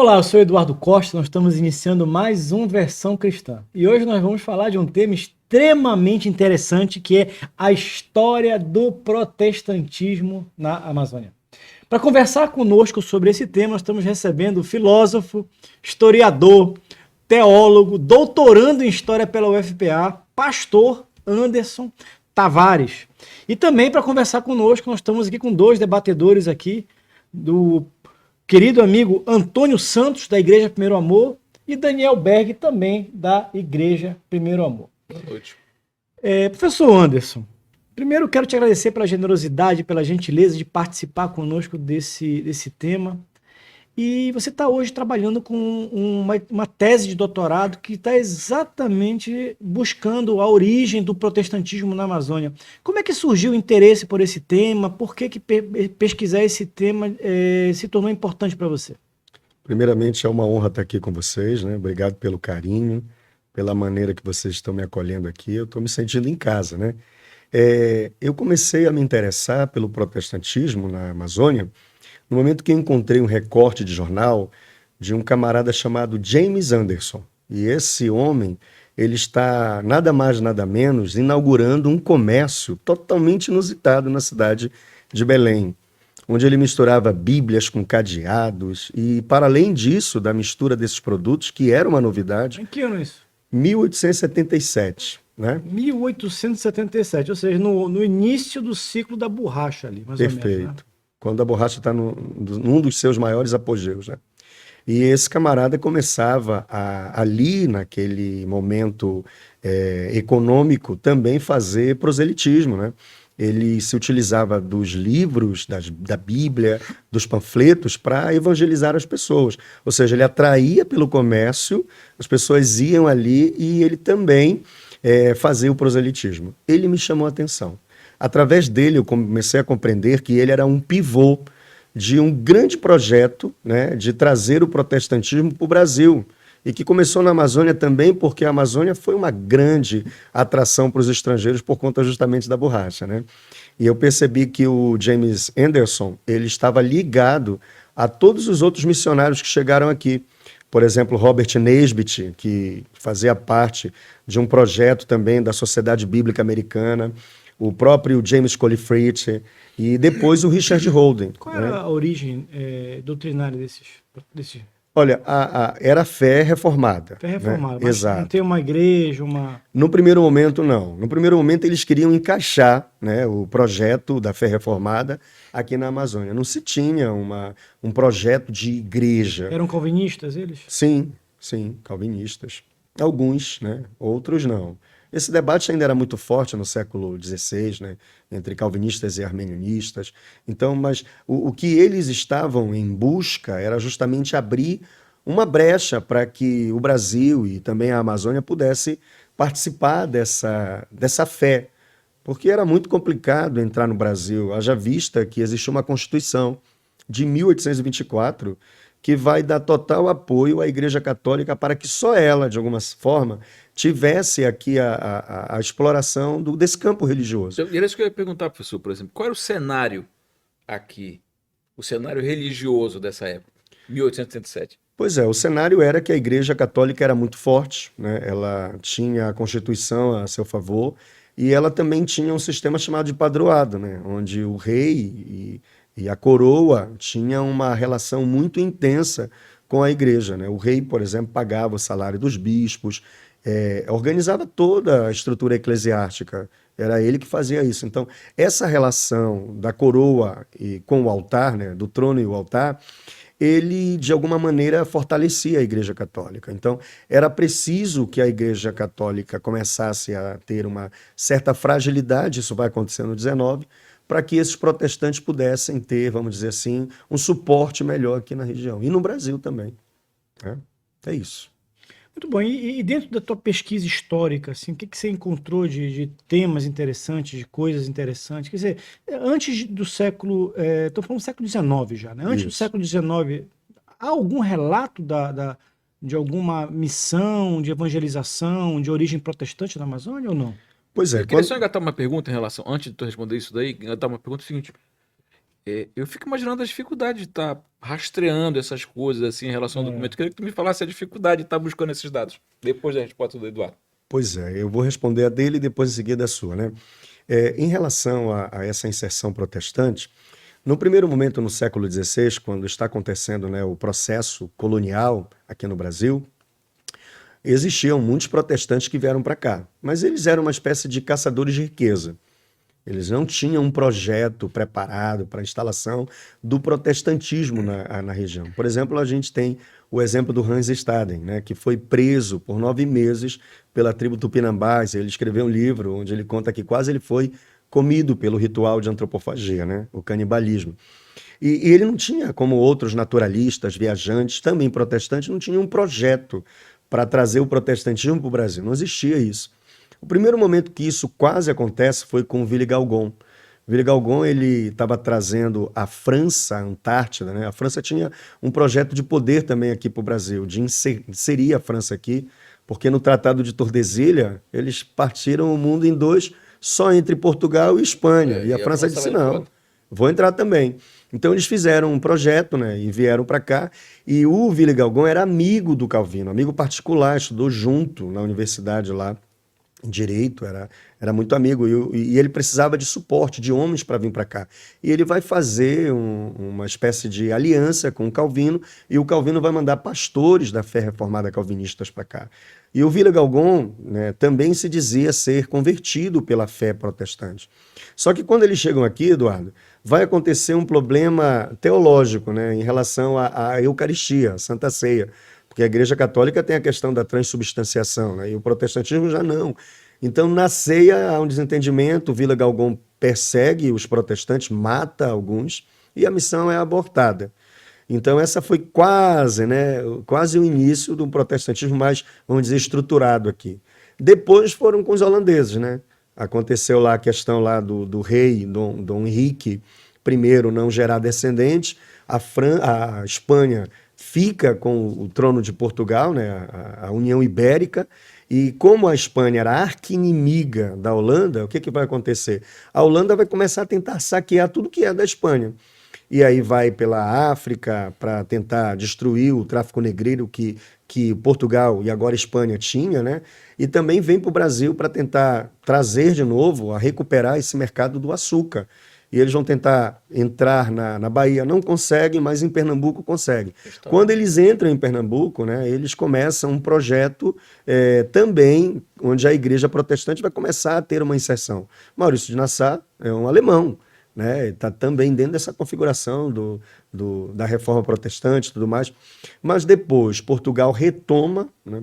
Olá, eu sou Eduardo Costa, nós estamos iniciando mais um Versão Cristã. E hoje nós vamos falar de um tema extremamente interessante, que é a história do protestantismo na Amazônia. Para conversar conosco sobre esse tema, nós estamos recebendo o filósofo, historiador, teólogo, doutorando em História pela UFPA, pastor Anderson Tavares. E também para conversar conosco, nós estamos aqui com dois debatedores aqui, do querido amigo Antônio Santos, da Igreja Primeiro Amor, e Daniel Berg, também da Igreja Primeiro Amor. Boa noite. Professor Anderson, primeiro quero te agradecer pela generosidade, pela gentileza de participar conosco desse tema. E você está hoje trabalhando com uma tese de doutorado que está exatamente buscando a origem do protestantismo na Amazônia. Como é que surgiu o interesse por esse tema? Por que pesquisar esse tema se tornou importante para você? Primeiramente, é uma honra estar aqui com vocês, né? Obrigado pelo carinho, pela maneira que vocês estão me acolhendo aqui. Eu estou me sentindo em casa, né? Eu comecei a me interessar pelo protestantismo na Amazônia no momento que eu encontrei um recorte de jornal de um camarada chamado James Anderson. E esse homem, ele está nada mais, nada menos, inaugurando um comércio totalmente inusitado na cidade de Belém, onde ele misturava bíblias com cadeados e, para além disso, da mistura desses produtos, que era uma novidade... Em que ano é isso? 1877, né? 1877, ou seja, no início do ciclo da borracha ali, mais ou menos. Perfeito. Né? Quando a borracha está num dos seus maiores apogeus, né? E esse camarada começava ali, naquele momento econômico, também fazer proselitismo, né? Ele se utilizava dos livros, da Bíblia, dos panfletos, para evangelizar as pessoas. Ou seja, ele atraía pelo comércio, as pessoas iam ali e ele também fazia o proselitismo. Ele me chamou a atenção. Através dele, eu comecei a compreender que ele era um pivô de um grande projeto, né, de trazer o protestantismo para o Brasil. E que começou na Amazônia também, porque a Amazônia foi uma grande atração para os estrangeiros por conta justamente da borracha, né? E eu percebi que o James Anderson, ele estava ligado a todos os outros missionários que chegaram aqui. Por exemplo, Robert Nesbitt, que fazia parte de um projeto também da Sociedade Bíblica Americana, o próprio James Colifrite e depois o Richard Holden. Qual era a origem doutrinária desses? Olha, era a fé reformada. Fé reformada, né? mas Exato. não tem uma igreja, uma... No primeiro momento, não. No primeiro momento, eles queriam encaixar, né, o projeto da fé reformada aqui na Amazônia. Não se tinha um projeto de igreja. Eram calvinistas eles? Sim, calvinistas. Alguns, né? Outros não. Esse debate ainda era muito forte no século XVI, né, entre calvinistas e arminianistas. Então, mas o que eles estavam em busca era justamente abrir uma brecha para que o Brasil e também a Amazônia pudesse participar dessa fé, porque era muito complicado entrar no Brasil, haja vista que existe uma Constituição de 1824 que vai dar total apoio à Igreja Católica para que só ela, de alguma forma, tivesse aqui a exploração desse campo religioso. Era isso que eu ia perguntar, professor, por exemplo. Qual era o cenário aqui, o cenário religioso dessa época, 1877? Pois é, o cenário era que a Igreja Católica era muito forte, né? Ela tinha a Constituição a seu favor e ela também tinha um sistema chamado de padroado, né? Onde o rei e a coroa tinham uma relação muito intensa com a igreja, né? O rei, por exemplo, pagava o salário dos bispos, organizava toda a estrutura eclesiástica, era ele que fazia isso. Então, essa relação da coroa com o altar, né, do trono e o altar, ele, de alguma maneira, fortalecia a Igreja Católica. Então, era preciso que a Igreja Católica começasse a ter uma certa fragilidade, isso vai acontecer no 19, para que esses protestantes pudessem ter, vamos dizer assim, um suporte melhor aqui na região. E no Brasil também. É isso. Muito bom. E dentro da tua pesquisa histórica, assim, o que você encontrou de temas interessantes, de coisas interessantes? Quer dizer, antes do século... Estou falando do século XIX já, né? Antes do século XIX, há algum relato de alguma missão de evangelização, de origem protestante na Amazônia ou não? Pois é. Eu queria só engatar uma pergunta em relação, antes de tu responder isso daí, engatar uma pergunta seguinte. Eu fico imaginando a dificuldade de estar rastreando essas coisas assim em relação ao documento. Eu queria que tu me falasse a dificuldade de estar buscando esses dados, depois da resposta do Eduardo. Pois é, eu vou responder a dele e depois em seguida a sua, né? Em relação a essa inserção protestante, no primeiro momento, no século XVI, quando está acontecendo, né, o processo colonial aqui no Brasil, existiam muitos protestantes que vieram para cá, mas eles eram uma espécie de caçadores de riqueza. Eles não tinham um projeto preparado para a instalação do protestantismo na região. Por exemplo, a gente tem o exemplo do Hans Staden, né, que foi preso por 9 meses pela tribo Tupinambás. Ele escreveu um livro onde ele conta que quase ele foi comido pelo ritual de antropofagia, né, o canibalismo. E ele não tinha, como outros naturalistas, viajantes, também protestantes, não tinha um projeto para trazer o protestantismo para o Brasil. Não existia isso. O primeiro momento que isso quase acontece foi com o Willy Galgon. O Willy Galgon ele estava trazendo a França, a Antártida, né? A França tinha um projeto de poder também aqui para o Brasil, de inserir a França aqui, porque no Tratado de Tordesilhas eles partiram o mundo em dois, só entre Portugal e Espanha. E a França disse, não, vou entrar também. Então eles fizeram um projeto, né, e vieram para cá. E o Willy Galgon era amigo do Calvino, amigo particular, estudou junto na universidade lá. Direito, era muito amigo, e ele precisava de suporte, de homens para vir para cá. E ele vai fazer uma espécie de aliança com o Calvino, e o Calvino vai mandar pastores da fé reformada calvinistas para cá. E o Willy Galgon, né, também se dizia ser convertido pela fé protestante. Só que quando eles chegam aqui, Eduardo, vai acontecer um problema teológico, né, em relação à Eucaristia, à Santa Ceia. Porque a Igreja Católica tem a questão da transubstanciação, né? E o protestantismo já não. Então, na ceia há um desentendimento, o Willy Galgon persegue os protestantes, mata alguns, e a missão é abortada. Então, essa foi quase, né, quase o início do protestantismo mais, vamos dizer, estruturado aqui. Depois foram com os holandeses, né? Aconteceu lá a questão lá do rei, Dom Henrique I, não gerar descendentes, a Espanha fica com o trono de Portugal, né, a União Ibérica, e como a Espanha era arqui-inimiga da Holanda, o que vai acontecer? A Holanda vai começar a tentar saquear tudo que é da Espanha. E aí vai pela África para tentar destruir o tráfico negreiro que Portugal e agora Espanha tinha, né? E também vem para o Brasil para tentar trazer de novo, a recuperar esse mercado do açúcar. E eles vão tentar entrar na Bahia, não conseguem, mas em Pernambuco conseguem. Quando eles entram em Pernambuco, né, eles começam um projeto também, onde a igreja protestante vai começar a ter uma inserção. Maurício de Nassau é um alemão, né, está também dentro dessa configuração da reforma protestante e tudo mais. Mas depois Portugal retoma, né,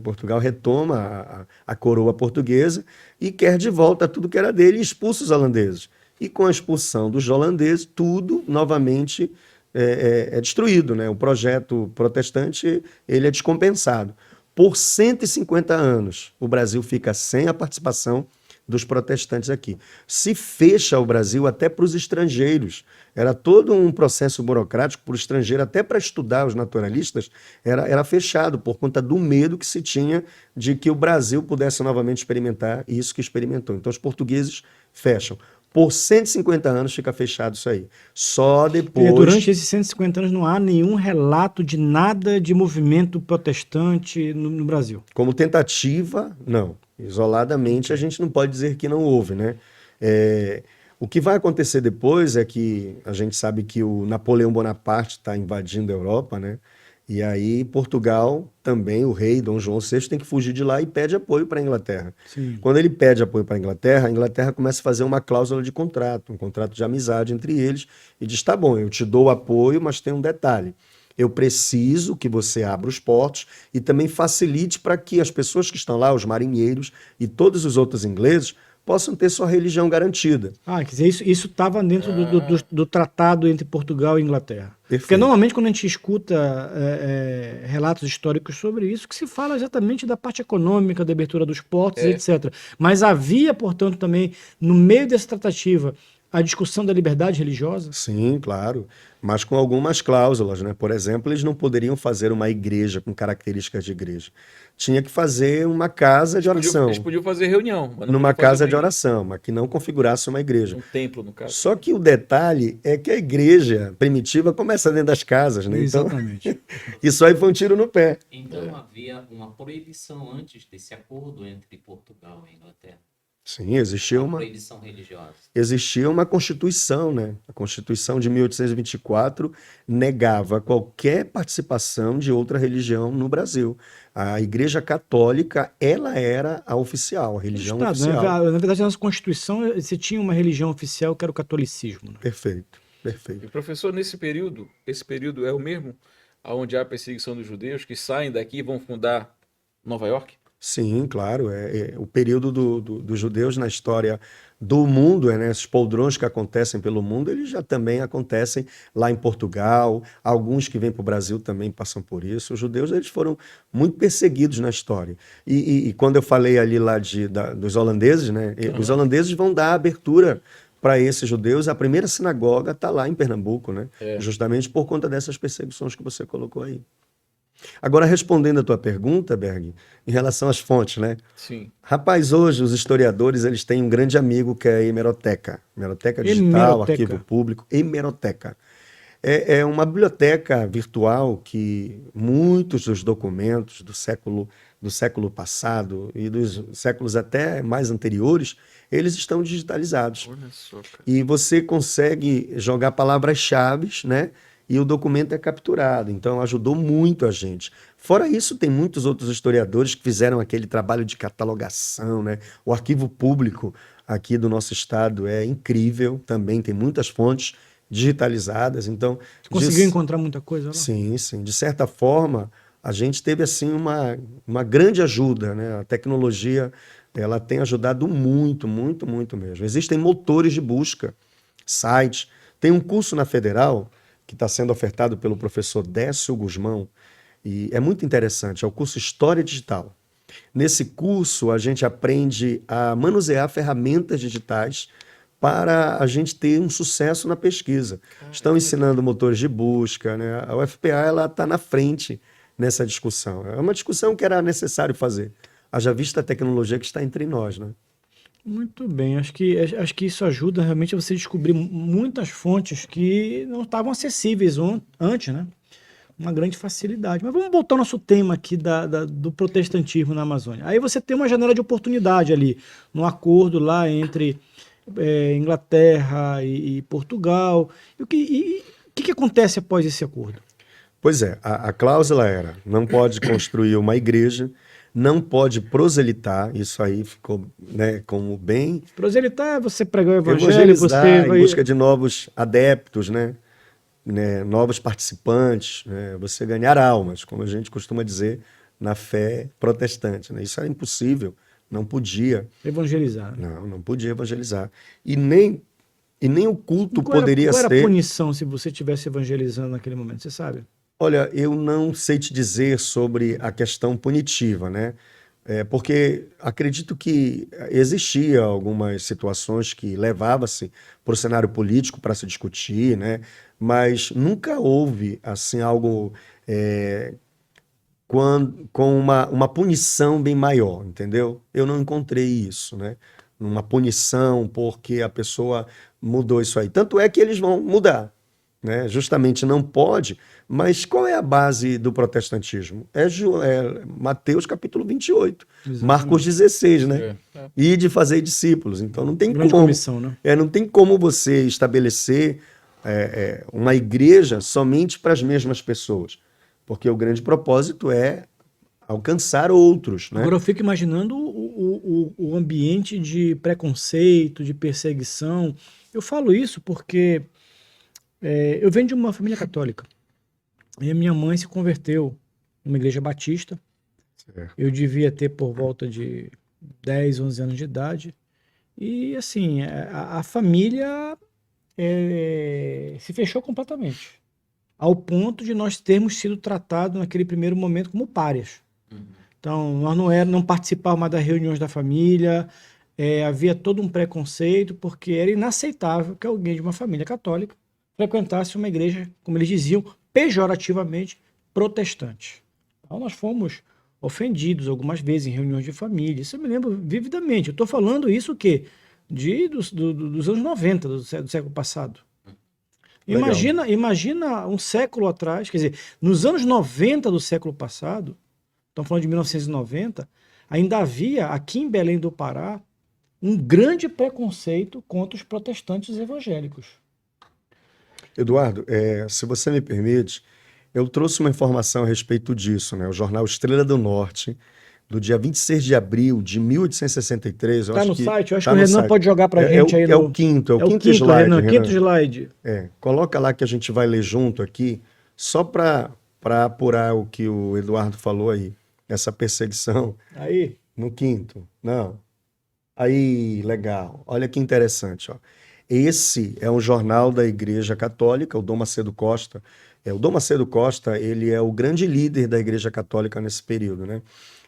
a coroa portuguesa e quer de volta tudo que era dele e expulsa os holandeses. E com a expulsão dos holandeses, tudo novamente é destruído, né? O projeto protestante ele é descompensado. Por 150 anos, o Brasil fica sem a participação dos protestantes aqui. Se fecha o Brasil até para os estrangeiros. Era todo um processo burocrático para o estrangeiro, até para estudar os naturalistas, era fechado por conta do medo que se tinha de que o Brasil pudesse novamente experimentar isso que experimentou. Então os portugueses fecham. Por 150 anos fica fechado isso aí. Só depois... E durante esses 150 anos não há nenhum relato de nada de movimento protestante no Brasil? Como tentativa, não. Isoladamente, a gente não pode dizer que não houve, né? O que vai acontecer depois é que a gente sabe que o Napoleão Bonaparte está invadindo a Europa, né? E aí Portugal, também o rei Dom João VI, tem que fugir de lá e pede apoio para a Inglaterra. Sim. Quando ele pede apoio para a Inglaterra começa a fazer uma cláusula de contrato, um contrato de amizade entre eles, e diz, tá bom, eu te dou apoio, mas tem um detalhe. Eu preciso que você abra os portos e também facilite para que as pessoas que estão lá, os marinheiros e todos os outros ingleses, possam ter sua religião garantida. Quer dizer, isso estava dentro do tratado entre Portugal e Inglaterra. Perfeito. Porque normalmente quando a gente escuta relatos históricos sobre isso, que se fala exatamente da parte econômica, da abertura dos portos, etc. Mas havia, portanto, também, no meio dessa tratativa, a discussão da liberdade religiosa? Sim, claro, mas com algumas cláusulas, né? Por exemplo, eles não poderiam fazer uma igreja com características de igreja. Tinha que fazer uma casa de oração, Eles podiam fazer reunião, mas não numa podiam fazer casa uma de igreja. oração, mas que não configurasse uma igreja. Um templo, no caso. Só que o detalhe é que a igreja primitiva começa dentro das casas, né? Então, Exatamente. isso aí foi um tiro no pé. Então havia uma proibição antes desse acordo entre Portugal e Inglaterra. Sim, existia Uma uma, proibição religiosa. existia uma Constituição, né? A Constituição de 1824 negava qualquer participação de outra religião no Brasil. A Igreja Católica, ela era a oficial, a religião Estado, né? oficial. Na verdade, na nossa Constituição, você tinha uma religião oficial que era o catolicismo. Né? Perfeito, perfeito. E professor, esse período é o mesmo onde há a perseguição dos judeus que saem daqui e vão fundar Nova York? Sim, claro. O período dos judeus na história do mundo, né? Esses poldrões que acontecem pelo mundo, eles já também acontecem lá em Portugal. Alguns que vêm para o Brasil também passam por isso. Os judeus eles foram muito perseguidos na história. E quando eu falei ali lá dos holandeses, né? Os holandeses vão dar abertura para esses judeus. A primeira sinagoga está lá em Pernambuco, né? Justamente por conta dessas perseguições que você colocou aí. Agora, respondendo a tua pergunta, Berg, em relação às fontes, né? Sim. Rapaz, hoje os historiadores eles têm um grande amigo que é a hemeroteca. Hemeroteca digital, Hemeroteca. arquivo público, hemeroteca. É uma biblioteca virtual que muitos dos documentos do século passado e dos séculos até mais anteriores, eles estão digitalizados. Olha só, cara. E você consegue jogar palavras-chave, né? E o documento é capturado. Então, ajudou muito a gente. Fora isso, tem muitos outros historiadores que fizeram aquele trabalho de catalogação, né? O arquivo público aqui do nosso estado é incrível, também tem muitas fontes digitalizadas. Então, Você conseguiu encontrar muita coisa lá? Sim, sim. De certa forma, a gente teve assim uma grande ajuda, né? A tecnologia, ela tem ajudado muito, muito, muito mesmo. Existem motores de busca, sites. Tem um curso na Federal que está sendo ofertado pelo professor Décio Guzmão, e é muito interessante, é o curso História Digital. Nesse curso, a gente aprende a manusear ferramentas digitais para a gente ter um sucesso na pesquisa. Estão ensinando motores de busca, né? A UFPA está na frente nessa discussão. É uma discussão que era necessário fazer, haja vista a tecnologia que está entre nós, né? Muito bem, acho que isso ajuda realmente a você descobrir muitas fontes que não estavam acessíveis antes, né? Uma grande facilidade. Mas vamos voltar ao nosso tema aqui do protestantismo na Amazônia. Aí você tem uma janela de oportunidade ali, no acordo lá entre Inglaterra e Portugal. E o que acontece após esse acordo? Pois é, a cláusula era, não pode construir uma igreja, não pode proselitar, isso aí ficou, né, como bem... Proselitar, você pregar o evangelho, Evangelizar você vai... em busca de novos adeptos, né? Novos participantes, né? Você ganhar almas, como a gente costuma dizer na fé protestante, né? Isso era impossível, não podia. Evangelizar. Não podia evangelizar. E nem o culto poderia qual era a ser... punição se você estivesse evangelizando naquele momento, você sabe? Olha, eu não sei te dizer sobre a questão punitiva, né? Porque acredito que existia algumas situações que levava-se para o cenário político para se discutir, né? Mas nunca houve assim algo com uma punição bem maior, entendeu? Eu não encontrei isso, né? Uma punição porque a pessoa mudou isso aí. Tanto é que eles vão mudar, né? Justamente não pode, mas qual é a base do protestantismo? É Mateus capítulo 28, Exatamente. Marcos 16, né? E de fazer discípulos. Então não tem Grande como, comissão, né? não tem como você estabelecer uma igreja somente para as mesmas pessoas, porque o grande propósito é alcançar outros, né? Agora eu fico imaginando o ambiente de preconceito, de perseguição. Eu falo isso porque eu venho de uma família católica. E a minha mãe se converteu numa igreja batista. Certo. Eu devia ter por volta de 10, 11 anos de idade. E assim, a família se fechou completamente. Ao ponto de nós termos sido tratados naquele primeiro momento como párias. Então, nós não participávamos mais das reuniões da família. havia todo um preconceito, porque era inaceitável que alguém de uma família católica frequentasse uma igreja, como eles diziam, pejorativamente protestante. Então nós fomos ofendidos algumas vezes em reuniões de família. Isso eu me lembro vividamente. Eu estou falando isso o quê? Dos anos 90, do século passado. Legal. Imagina um século atrás, quer dizer, nos anos 90 do século passado, estamos falando de 1990, ainda havia aqui em Belém do Pará um grande preconceito contra os protestantes evangélicos. Eduardo, se você me permite, eu trouxe uma informação a respeito disso, né? O jornal Estrela do Norte, do dia 26 de abril de 1863. Está no site? Eu acho tá que o no Renan site. pode jogar para a gente aí. É o quinto slide. Renan, Renan. quinto slide. Coloca lá que a gente vai ler junto aqui, só para apurar o que o Eduardo falou aí, essa perseguição. Aí. No quinto, não. Aí, legal. Olha que interessante, ó. Esse é um jornal da Igreja Católica, o Dom Macedo Costa. O Dom Macedo Costa, ele é o grande líder da Igreja Católica nesse período, né?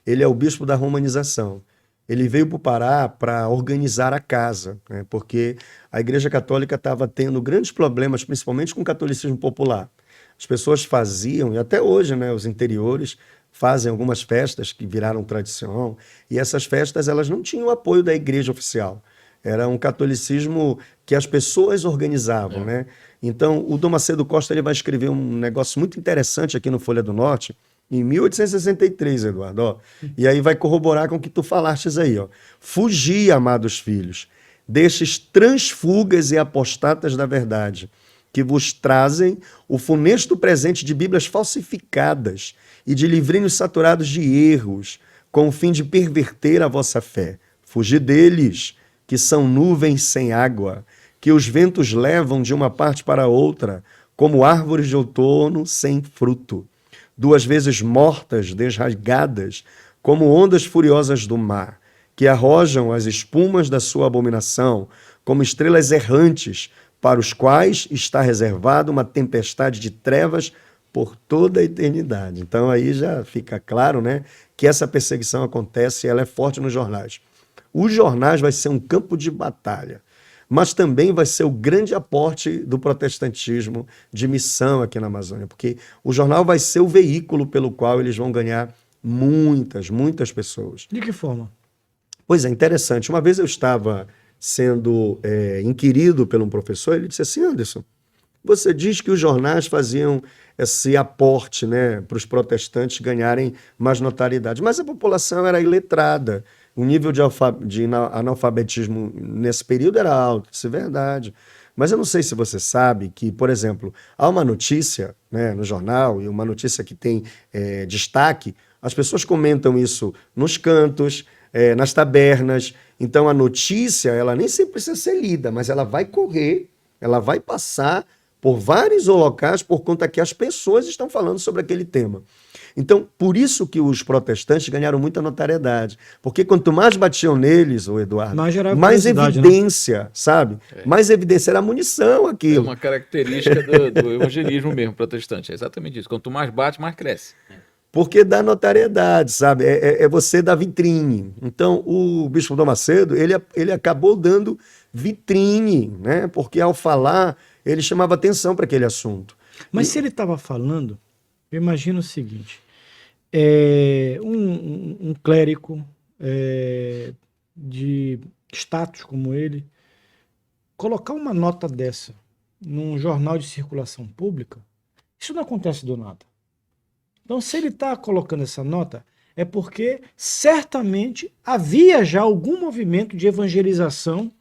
Ele é o bispo da romanização. Ele veio para o Pará para organizar a casa, né? Porque a Igreja Católica estava tendo grandes problemas, principalmente com o catolicismo popular. As pessoas faziam, e até hoje, né, os interiores fazem algumas festas que viraram tradição, e essas festas elas não tinham apoio da igreja oficial. Era um catolicismo que as pessoas organizavam, né? Então, o Dom Macedo Costa ele vai escrever um negócio muito interessante aqui no Folha do Norte, em 1863, Eduardo. Ó. E aí vai corroborar com o que tu falastes aí. Ó. Fugi, amados filhos, destes transfugas e apostatas da verdade, que vos trazem o funesto presente de bíblias falsificadas e de livrinhos saturados de erros, com o fim de perverter a vossa fé. Fugi deles, que são nuvens sem água, que os ventos levam de uma parte para outra, como árvores de outono sem fruto, duas vezes mortas, desrasgadas, como ondas furiosas do mar, que arrojam as espumas da sua abominação, como estrelas errantes, para os quais está reservada uma tempestade de trevas por toda a eternidade. Então aí já fica claro, né, que essa perseguição acontece e ela é forte nos jornais. Os jornais vai ser um campo de batalha, mas também vai ser o grande aporte do protestantismo de missão aqui na Amazônia, porque o jornal vai ser o veículo pelo qual eles vão ganhar muitas pessoas. De que forma? Pois é, interessante. Uma vez eu estava sendo inquirido por um professor, ele disse assim: Anderson, você diz que os jornais faziam esse aporte, né, para os protestantes ganharem mais notoriedade, mas a população era iletrada. O nível de analfabetismo nesse período era alto, isso é verdade. Mas eu não sei se você sabe que, por exemplo, há uma notícia, né, no jornal, e uma notícia que tem destaque, as pessoas comentam isso nos cantos, nas tabernas. Então a notícia, ela nem sempre precisa ser lida, mas ela vai correr, ela vai passar por vários locais por conta que as pessoas estão falando sobre aquele tema. Então, por isso que os protestantes ganharam muita notoriedade. Porque quanto mais batiam neles, o Eduardo, mais evidência, né? Sabe? Mais evidência, era munição aquilo. É uma característica do evangelismo mesmo, protestante. É exatamente isso. Quanto mais bate, mais cresce. Porque dá notariedade, sabe? É você dar vitrine. Então, o bispo Dom Macedo, ele acabou dando vitrine, né? Porque ao falar, ele chamava atenção para aquele assunto. Mas se ele estava falando, eu imagino o seguinte: um clérigo de status como ele, colocar uma nota dessa num jornal de circulação pública, isso não acontece do nada. Então, se ele está colocando essa nota, é porque certamente havia já algum movimento de evangelização,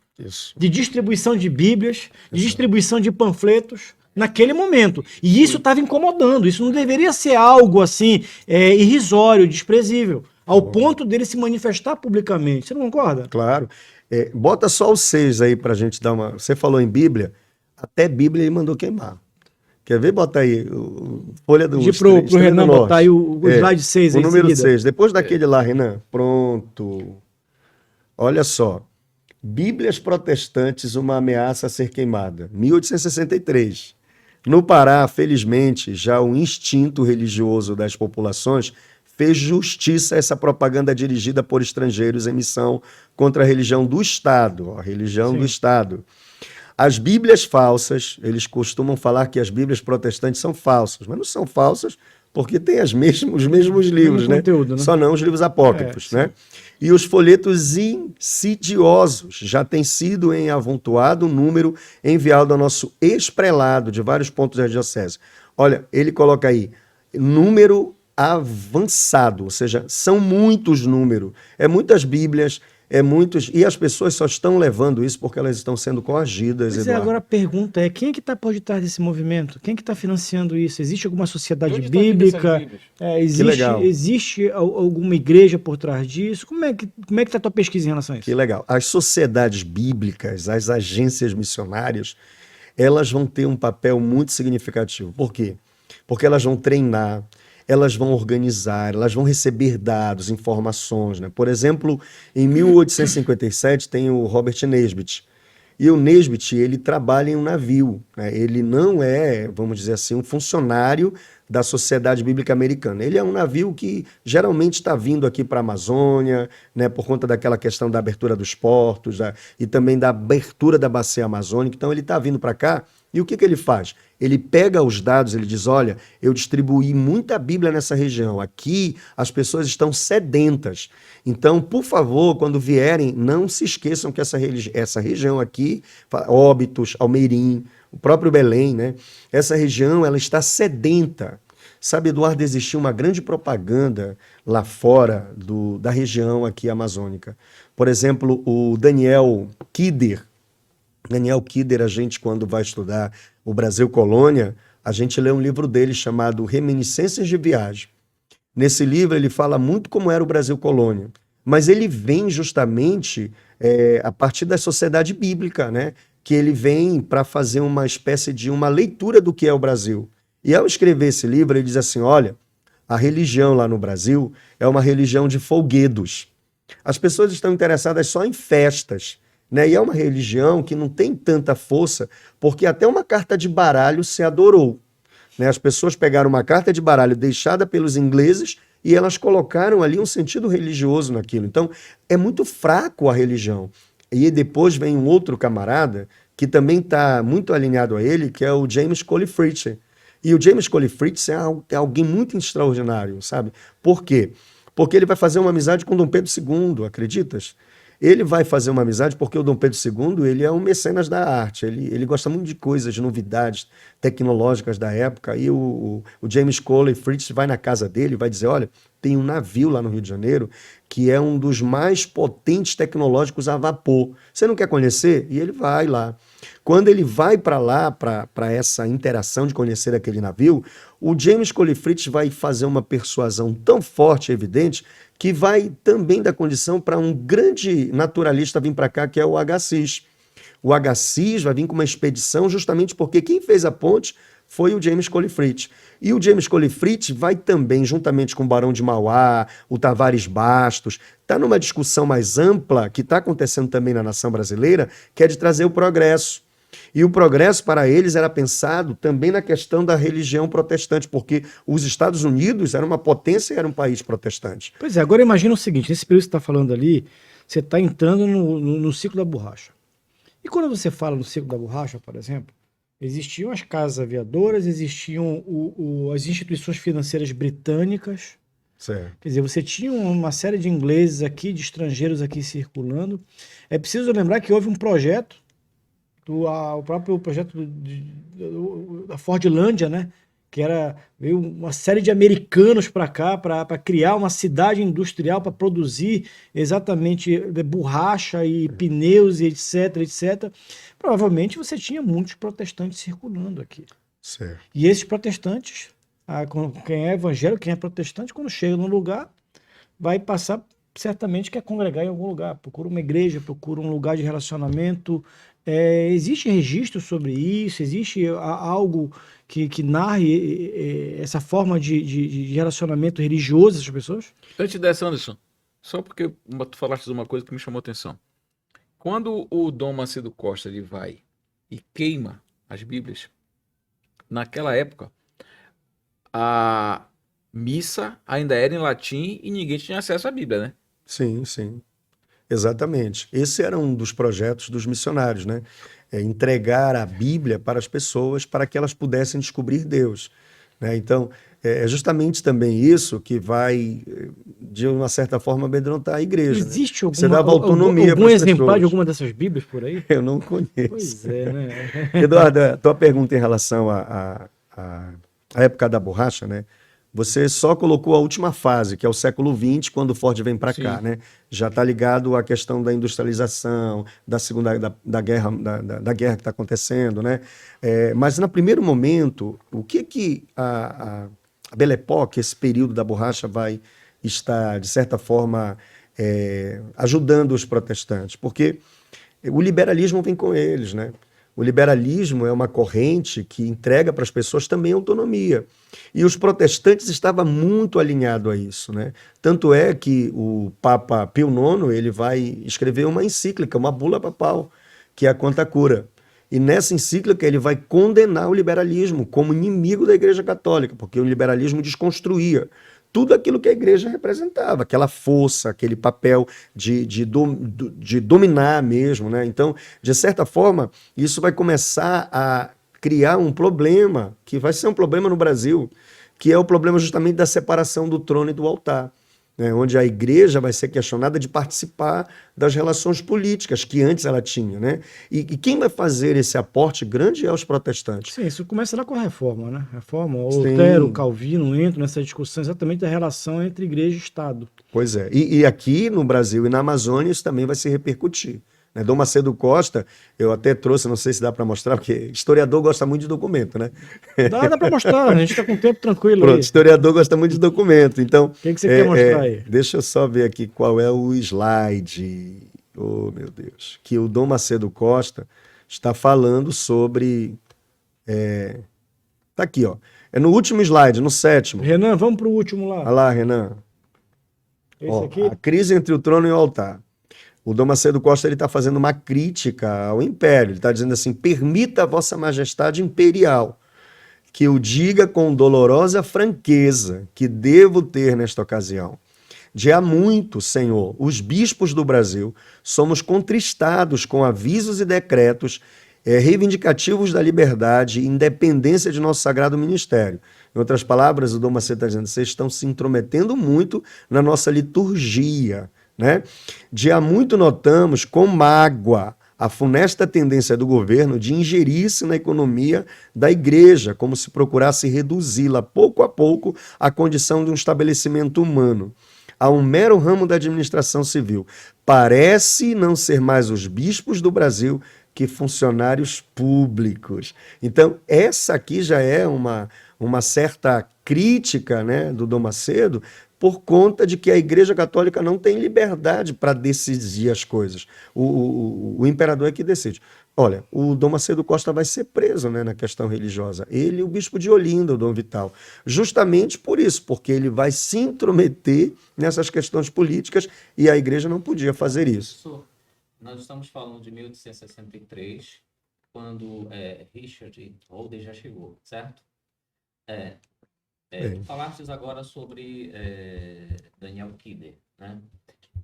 de distribuição de Bíblias, de distribuição de panfletos naquele momento. E isso estava incomodando. Isso não deveria ser algo assim irrisório, desprezível, ao ponto dele se manifestar publicamente. Você não concorda? Claro. Bota só os 6 aí para a gente dar uma... Você falou em Bíblia, até Bíblia ele mandou queimar. Quer ver? Bota aí, folha do... Pro Renan botar aí o slide 6 aí. O número 6. Depois daquele lá, Renan. Pronto. Olha só. Bíblias protestantes, uma ameaça a ser queimada. 1863. No Pará, felizmente, já o instinto religioso das populações fez justiça a essa propaganda dirigida por estrangeiros em missão contra a religião do Estado, a religião Sim. do Estado. As Bíblias falsas, eles costumam falar que as Bíblias protestantes são falsas, mas não são falsas porque tem os mesmos livros, né? conteúdo, né? Só não os livros apócrifos, É, né? E os folhetos insidiosos já têm sido em avultuado número enviado ao nosso ex-prelado de vários pontos da diocese. Olha, ele coloca aí, número avançado, ou seja, são muitos números, é muitas Bíblias, é muitos, e as pessoas só estão levando isso porque elas estão sendo coagidas, Pois é, Eduardo. agora a pergunta é, quem é que está por detrás desse movimento? Quem é que está financiando isso? Existe alguma sociedade De onde tá vindo essas bíblica? Bíblias? legal. Existe alguma igreja por trás disso? Como é que está a tua pesquisa em relação a Que isso? legal. As sociedades bíblicas, as agências missionárias, elas vão ter um papel muito significativo. Por quê? Porque elas vão treinar, elas vão organizar, elas vão receber dados, informações, né? Por exemplo, em 1857 tem o Robert Nesbitt. E o Nesbitt, ele trabalha em um navio, né? Ele não é, vamos dizer assim, um funcionário da Sociedade Bíblica Americana. Ele é um navio que geralmente está vindo aqui para a Amazônia, né, por conta daquela questão da abertura dos portos e também da abertura da bacia amazônica. Então ele está vindo para cá e o que ele faz? Ele pega os dados, ele diz, olha, eu distribuí muita Bíblia nessa região. Aqui as pessoas estão sedentas. Então, por favor, quando vierem, não se esqueçam que essa região aqui, Óbidos, Almeirim, o próprio Belém, né? Essa região ela está sedenta. Sabe, Eduardo, existiu uma grande propaganda lá fora da região aqui amazônica. Por exemplo, o Daniel Kidder, a gente, quando vai estudar o Brasil Colônia, a gente lê um livro dele chamado Reminiscências de Viagem. Nesse livro ele fala muito como era o Brasil Colônia, mas ele vem justamente a partir da sociedade bíblica, né? Que ele vem para fazer uma espécie de uma leitura do que é o Brasil. E ao escrever esse livro, ele diz assim, olha, a religião lá no Brasil é uma religião de folguedos. As pessoas estão interessadas só em festas, né? E é uma religião que não tem tanta força, porque até uma carta de baralho se adorou. Né? As pessoas pegaram uma carta de baralho deixada pelos ingleses e elas colocaram ali um sentido religioso naquilo. Então, é muito fraco a religião. E depois vem um outro camarada que também está muito alinhado a ele, que é o James Cole Fritz. E o James Cole Fritz é alguém muito extraordinário, sabe? Por quê? Porque ele vai fazer uma amizade com Dom Pedro II, acreditas? Ele vai fazer uma amizade porque o Dom Pedro II ele é um mecenas da arte, ele gosta muito de coisas, de novidades tecnológicas da época, e o James Cole Fritz vai na casa dele e vai dizer, olha, tem um navio lá no Rio de Janeiro que é um dos mais potentes tecnológicos a vapor. Você não quer conhecer? E ele vai lá. Quando ele vai para lá, para essa interação de conhecer aquele navio, o James Cole Fritz vai fazer uma persuasão tão forte e evidente que vai também dar condição para um grande naturalista vir para cá, que é o Agassiz. O Agassiz vai vir com uma expedição justamente porque quem fez a ponte foi o James Cole Fritz. E o James Cole Fritz vai também, juntamente com o Barão de Mauá, o Tavares Bastos, está numa discussão mais ampla que está acontecendo também na nação brasileira, que é de trazer o progresso. E o progresso para eles era pensado também na questão da religião protestante, porque os Estados Unidos era uma potência e era um país protestante. Pois é, agora imagina o seguinte, nesse período que você está falando ali, você está entrando no ciclo da borracha. E quando você fala no ciclo da borracha, por exemplo, existiam as casas aviadoras, existiam as instituições financeiras britânicas, Certo. quer dizer, você tinha uma série de ingleses aqui, de estrangeiros aqui circulando. É preciso lembrar que houve um projeto, o próprio projeto da Fordlândia, né? Que veio uma série de americanos para cá para criar uma cidade industrial para produzir exatamente borracha e pneus e etc, etc. Provavelmente você tinha muitos protestantes circulando aqui. Certo. E esses protestantes, quem é evangélico, quem é protestante, quando chega num lugar, vai passar, certamente quer congregar em algum lugar. Procura uma igreja, procura um lugar de relacionamento. Existe registro sobre isso? Existe algo que narre essa forma de relacionamento religioso dessas pessoas? Antes dessa, Anderson, só porque tu falaste de uma coisa que me chamou a atenção. Quando o Dom Macedo Costa ele vai e queima as Bíblias, naquela época, missa ainda era em latim e ninguém tinha acesso à Bíblia, né? Sim, sim. Exatamente. Esse era um dos projetos dos missionários, né? Entregar a Bíblia para as pessoas para que elas pudessem descobrir Deus, né? Então, é justamente também isso que vai, de uma certa forma, amedrontar a igreja, né? Existe Você dava autonomia algum para as exemplar pessoas. de alguma dessas Bíblias por aí? Eu não conheço. Pois é, né? Eduardo, a tua pergunta em relação à época da borracha, né? Você só colocou a última fase, que é o século XX, quando o Ford vem para cá, Sim. né? Já está ligado à questão da industrialização, da segunda da guerra, da guerra que está acontecendo, né? Mas no primeiro momento, o que a Belle Époque, esse período da borracha, vai estar, de certa forma, ajudando os protestantes? Porque o liberalismo vem com eles, né? O liberalismo é uma corrente que entrega para as pessoas também autonomia. E os protestantes estavam muito alinhados a isso, né? Tanto é que o Papa Pio IX, ele vai escrever uma encíclica, uma bula papal, que é a Quanta Cura. E nessa encíclica ele vai condenar o liberalismo como inimigo da Igreja Católica, porque o liberalismo desconstruía tudo aquilo que a igreja representava, aquela força, aquele papel de dominar mesmo, né? Então, de certa forma, isso vai começar a criar um problema, que vai ser um problema no Brasil, que é o problema justamente da separação do trono e do altar, né? Onde a igreja vai ser questionada de participar das relações políticas que antes ela tinha, né? E quem vai fazer esse aporte grande é os protestantes. Sim, isso começa lá com a reforma, né? Reforma, Sim. Lutero, Calvino entram nessa discussão exatamente da relação entre igreja e Estado. Pois é. E aqui no Brasil e na Amazônia isso também vai se repercutir, né? Dom Macedo Costa, eu até trouxe, não sei se dá para mostrar, porque historiador gosta muito de documento, né? Dá para mostrar, a gente está com o tempo tranquilo Pronto, aí. historiador gosta muito de documento. Então, O que você quer mostrar aí? deixa eu só ver aqui qual é o slide. Oh, meu Deus. Que o Dom Macedo Costa está falando sobre. Tá aqui, ó. É no último slide, no 7º. Renan, vamos para o último lá. Olha lá, Renan. Esse Ó, aqui? a crise entre o trono e o altar. O Dom Macedo Costa está fazendo uma crítica ao império. Ele está dizendo assim: permita a vossa majestade imperial que eu diga com dolorosa franqueza que devo ter nesta ocasião. De há muito, Senhor, os bispos do Brasil somos contristados com avisos e decretos reivindicativos da liberdade e independência de nosso sagrado ministério. Em outras palavras, o Dom Macedo está dizendo: vocês estão se intrometendo muito na nossa liturgia, né? De há muito notamos com mágoa a funesta tendência do governo de ingerir-se na economia da igreja, como se procurasse reduzi-la pouco a pouco à condição de um estabelecimento humano, a um mero ramo da administração civil. Parece não ser mais os bispos do Brasil que funcionários públicos. Então, essa aqui já é uma certa crítica, né, do Dom Macedo, por conta de que a Igreja Católica não tem liberdade para decidir as coisas. O imperador é que decide. Olha, o Dom Macedo Costa vai ser preso, né, na questão religiosa. Ele e o bispo de Olinda, o Dom Vital. Justamente por isso, porque ele vai se intrometer nessas questões políticas e a igreja não podia fazer isso. Professor, nós estamos falando de 1863, quando Richard Holder já chegou, certo? Falastes agora sobre Daniel Kidder, né?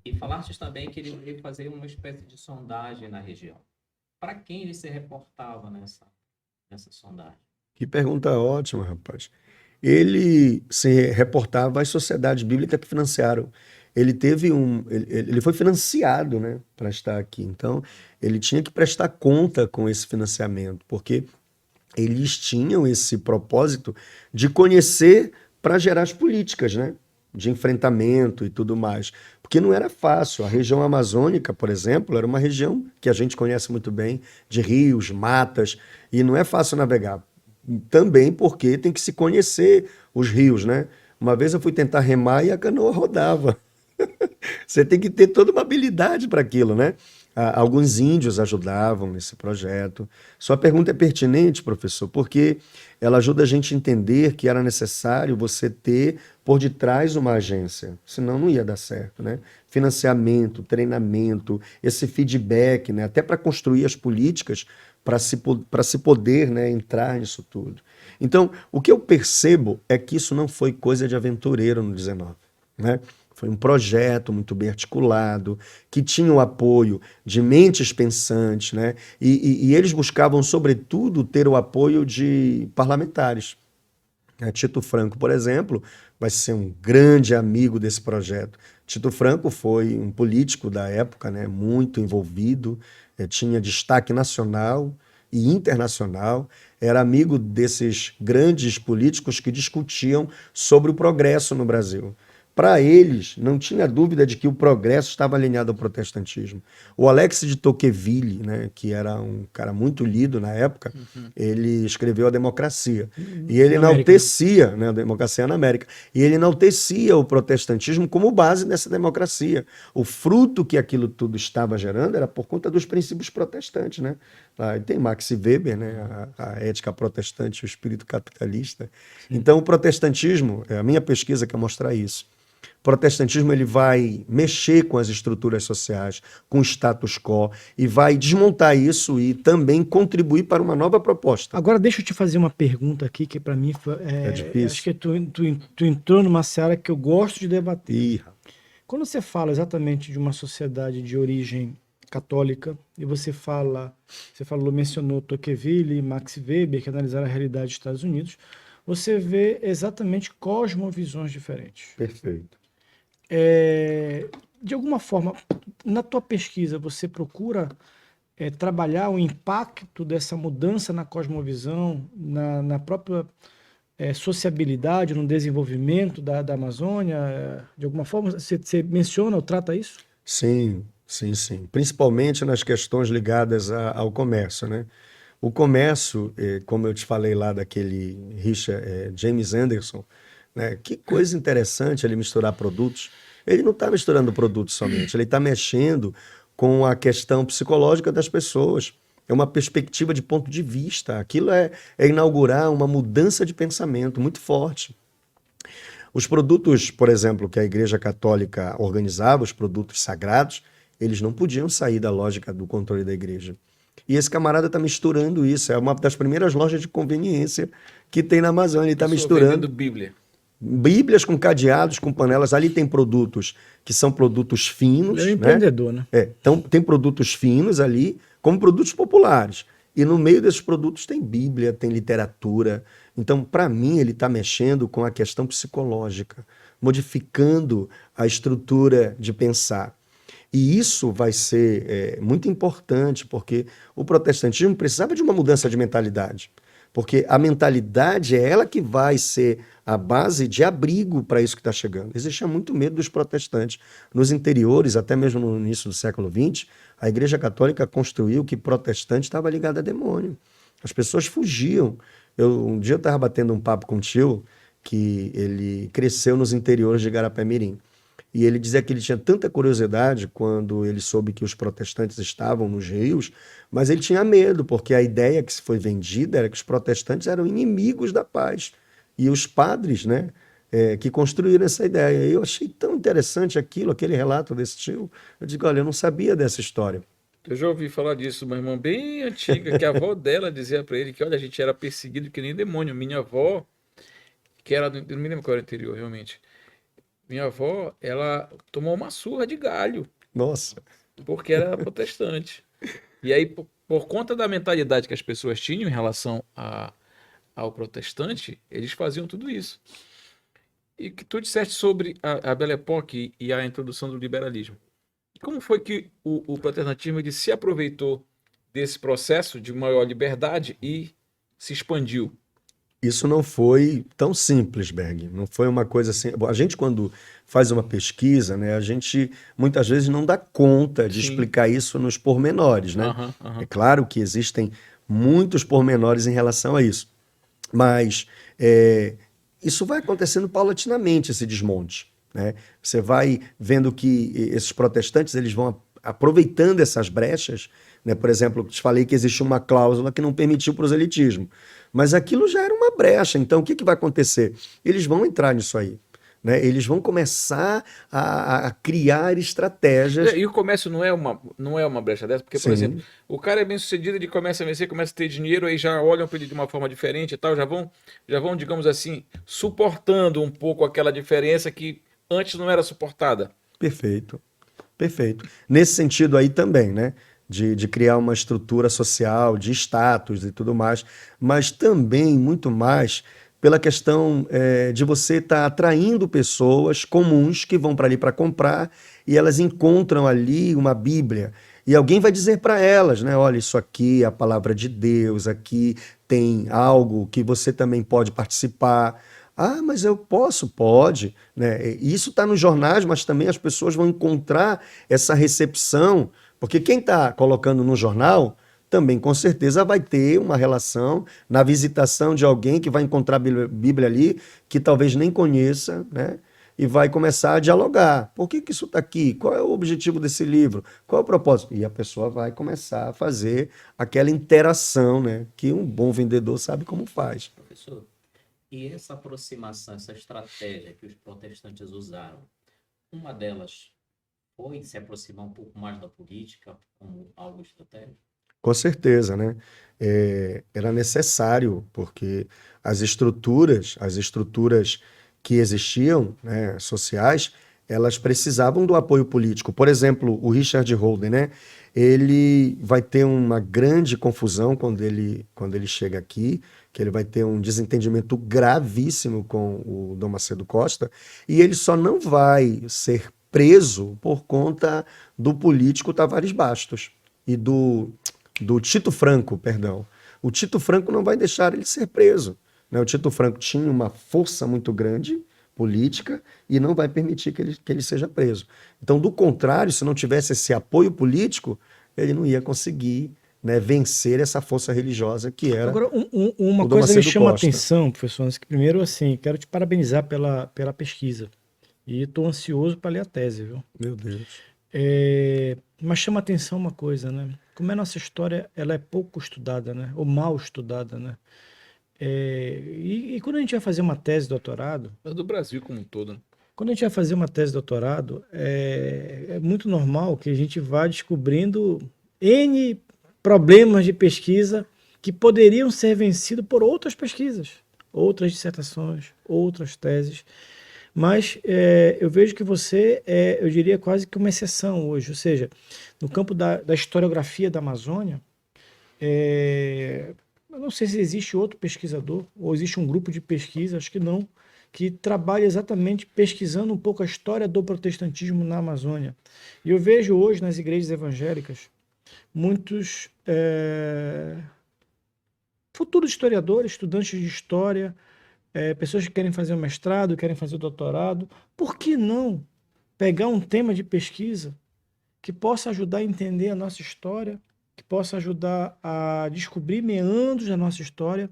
E falastes também que ele veio fazer uma espécie de sondagem na região. Para quem ele se reportava nessa sondagem? Que pergunta ótima, rapaz. Ele se reportava às sociedades bíblicas que financiaram. Ele foi financiado, né, para estar aqui. Então, ele tinha que prestar conta com esse financiamento, porque eles tinham esse propósito de conhecer para gerar as políticas, né, de enfrentamento e tudo mais. Porque não era fácil. A região amazônica, por exemplo, era uma região que a gente conhece muito bem, de rios, matas, e não é fácil navegar. Também porque tem que se conhecer os rios, né? Uma vez eu fui tentar remar e a canoa rodava. Você tem que ter toda uma habilidade para aquilo, né? Alguns índios ajudavam nesse projeto. Sua pergunta é pertinente, professor, porque ela ajuda a gente a entender que era necessário você ter por detrás uma agência, senão não ia dar certo, né? Financiamento, treinamento, esse feedback, né? Até para construir as políticas para se poder, né, entrar nisso tudo. Então, o que eu percebo é que isso não foi coisa de aventureiro no 19, né? Foi um projeto muito bem articulado, que tinha o apoio de mentes pensantes, né? E eles buscavam, sobretudo, ter o apoio de parlamentares. Tito Franco, por exemplo, vai ser um grande amigo desse projeto. Tito Franco foi um político da época, né, muito envolvido, tinha destaque nacional e internacional, era amigo desses grandes políticos que discutiam sobre o progresso no Brasil. Para eles, não tinha dúvida de que o progresso estava alinhado ao protestantismo. O Alex de Tocqueville, né, que era um cara muito lido na época, ele escreveu A Democracia. E ele enaltecia, né, a Democracia na América, e ele enaltecia o protestantismo como base dessa democracia. O fruto que aquilo tudo estava gerando era por conta dos princípios protestantes, né? Aí tem Max Weber, né, a ética protestante e o espírito capitalista. Então, o protestantismo, a minha pesquisa quer mostrar isso. O protestantismo ele vai mexer com as estruturas sociais, com o status quo, e vai desmontar isso e também contribuir para uma nova proposta. Agora deixa eu te fazer uma pergunta aqui, que para mim É difícil. acho que tu entrou numa seara que eu gosto de debater. Quando você fala exatamente de uma sociedade de origem católica, e você mencionou Tocqueville e Max Weber, que analisaram a realidade dos Estados Unidos, você vê exatamente cosmovisões diferentes. Perfeito. De alguma forma, na tua pesquisa, você procura trabalhar o impacto dessa mudança na cosmovisão, na própria sociabilidade, no desenvolvimento da Amazônia? De alguma forma, você menciona ou trata isso? Sim, sim, sim. Principalmente nas questões ligadas ao comércio, né? O comércio, como eu te falei lá daquele James Anderson, né? Que coisa interessante ele misturar produtos. Ele não está misturando produtos somente, ele está mexendo com a questão psicológica das pessoas. É uma perspectiva de ponto de vista. Aquilo é inaugurar uma mudança de pensamento muito forte. Os produtos, por exemplo, que a Igreja Católica organizava, os produtos sagrados, eles não podiam sair da lógica do controle da igreja. E esse camarada está misturando isso. É uma das primeiras lojas de conveniência que tem na Amazônia. Ele está misturando Bíblias com cadeados, com panelas. Ali tem produtos que são produtos finos. Ele é um empreendedor, né? Então, tem produtos finos ali, como produtos populares. E no meio desses produtos tem Bíblia, tem literatura. Então, para mim, ele está mexendo com a questão psicológica, modificando a estrutura de pensar. E isso vai ser muito importante, porque o protestantismo precisava de uma mudança de mentalidade. Porque a mentalidade é ela que vai ser a base de abrigo para isso que está chegando. Existia muito medo dos protestantes. Nos interiores, até mesmo no início do século XX, a Igreja Católica construiu que protestante estava ligado a demônio. As pessoas fugiam. Um dia eu estava batendo um papo com um tio que ele cresceu nos interiores de Garapé-Mirim. E ele dizia que ele tinha tanta curiosidade quando ele soube que os protestantes estavam nos rios, mas ele tinha medo, porque a ideia que se foi vendida era que os protestantes eram inimigos da paz. E os padres, né, que construíram essa ideia. E eu achei tão interessante aquele relato desse tio. Eu digo, olha, eu não sabia dessa história. Eu já ouvi falar disso, uma irmã bem antiga, que a avó dela dizia para ele que, olha, a gente era perseguido que nem demônio. Minha avó, que era, eu não me lembro qual era o interior, realmente. Minha avó, ela tomou uma surra de galho. Nossa. Porque era protestante. E aí, por conta da mentalidade que as pessoas tinham em relação ao protestante, eles faziam tudo isso. E que tu disseste sobre a Belle Époque e a introdução do liberalismo. Como foi que o protestantismo ele se aproveitou desse processo de maior liberdade e se expandiu? Isso não foi tão simples, Berg. Não foi uma coisa assim. A gente, quando faz uma pesquisa, né, a gente muitas vezes não dá conta de explicar isso nos pormenores, né? É claro que existem muitos pormenores em relação a isso. Mas isso vai acontecendo paulatinamente, esse desmonte, né? Você vai vendo que esses protestantes eles vão aproveitando essas brechas, né? Por exemplo, eu te falei que existe uma cláusula que não permitiu o proselitismo. Mas aquilo já era uma brecha. Então, o que vai acontecer? Eles vão entrar nisso aí. né? Eles vão começar a criar estratégias. E o comércio não é uma brecha dessa, porque, por Sim. exemplo, o cara é bem sucedido, ele começa a vencer, começa a ter dinheiro, aí já olham para ele de uma forma diferente e tal, já vão, digamos assim, suportando um pouco aquela diferença que antes não era suportada. Perfeito, perfeito. Nesse sentido aí também, né? De criar uma estrutura social, de status e tudo mais, mas também muito mais pela questão de você estar atraindo pessoas comuns que vão para ali para comprar e elas encontram ali uma Bíblia. E alguém vai dizer para elas, né? Olha, isso aqui é a palavra de Deus, aqui tem algo que você também pode participar. Ah, mas eu posso? Pode, né? Isso está nos jornais, mas também as pessoas vão encontrar essa recepção, porque quem está colocando no jornal também com certeza vai ter uma relação na visitação de alguém que vai encontrar a Bíblia ali, que talvez nem conheça, né? E vai começar a dialogar. Por que isso está aqui? Qual é o objetivo desse livro? Qual é o propósito? E a pessoa vai começar a fazer aquela interação, né? Que um bom vendedor sabe como faz. Professor, e essa aproximação, essa estratégia que os protestantes usaram, uma delas foi se aproximar um pouco mais da política como algo estratégico? Com certeza, né? Era necessário, porque as estruturas que existiam, né, sociais, elas precisavam do apoio político. Por exemplo, o Richard Holden, né? Ele vai ter uma grande confusão quando ele chega aqui, que ele vai ter um desentendimento gravíssimo com o Dom Macedo Costa, e ele só não vai ser preso por conta do político Tavares Bastos e do Tito Franco, perdão. O Tito Franco não vai deixar ele ser preso, né? O Tito Franco tinha uma força muito grande política e não vai permitir que ele seja preso. Então, do contrário, se não tivesse esse apoio político, ele não ia conseguir, né, vencer essa força religiosa que era Agora, uma o Dom coisa me Macedo chama a Costa. atenção, professor, que primeiro, assim, quero te parabenizar pela pesquisa. E estou ansioso para ler a tese, viu? Meu Deus. Mas chama a atenção uma coisa, né? Como a nossa história ela é pouco estudada, né? Ou mal estudada, né? E quando a gente vai fazer uma tese de doutorado, Mas do Brasil como um todo, né? quando a gente vai fazer uma tese de doutorado, é muito normal que a gente vá descobrindo N problemas de pesquisa que poderiam ser vencidos por outras pesquisas, outras dissertações, outras teses. Mas eu vejo que você eu diria, quase que uma exceção hoje. Ou seja, no campo da historiografia da Amazônia, eu não sei se existe outro pesquisador, ou existe um grupo de pesquisa, acho que não, que trabalha exatamente pesquisando um pouco a história do protestantismo na Amazônia. E eu vejo hoje nas igrejas evangélicas muitos futuros historiadores, estudantes de história, pessoas que querem fazer o mestrado, querem fazer o doutorado. Por que não pegar um tema de pesquisa que possa ajudar a entender a nossa história, que possa ajudar a descobrir meandros da nossa história?